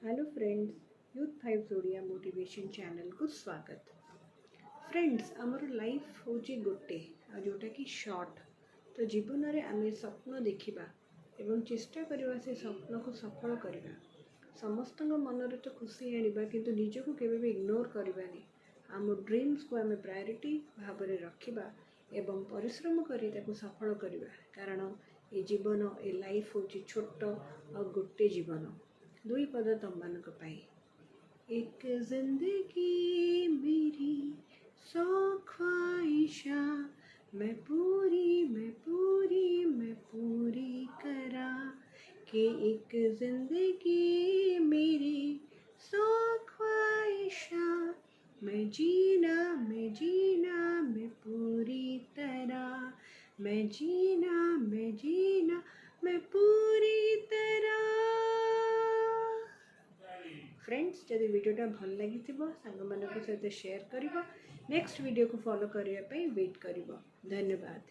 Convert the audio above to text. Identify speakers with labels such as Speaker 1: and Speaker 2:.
Speaker 1: Hello friends, youth fives Odia motivation channel को स्वागत। Friends, आमर लाइफ हूँ गोटे जोटा कि शॉर्ट। तो जीवन में आम स्वप्न देखा एवं चेष्टा करवा से स्वप्न को सफल करवा। समस्त मन तो खुशी आने कि निजक के इग्नोर करवानी। आम ड्रीम्स को आम प्रायोरिटी भाव में रखा एवं परिश्रम कर सफल करवा। कारण ये जीवन ए लाइफ हूँ छोट और गोटे जीवन। दुई पद तुम मानक पाई। एक जिंदगी मेरी सौ ख्वाहिशा, मैं पूरी करा। कि एक जिंदगी मेरी सौ ख्वाहिशा, मैं जीना मैं पूरी तरह। मैं जीना मैं पूरी तरह। फ्रेंड्स, जदि वीडियोटा भल लगी सांग मान सहित शेयर कर। नेक्स्ट वीडियो को फॉलो करने वेट कर। धन्यवाद।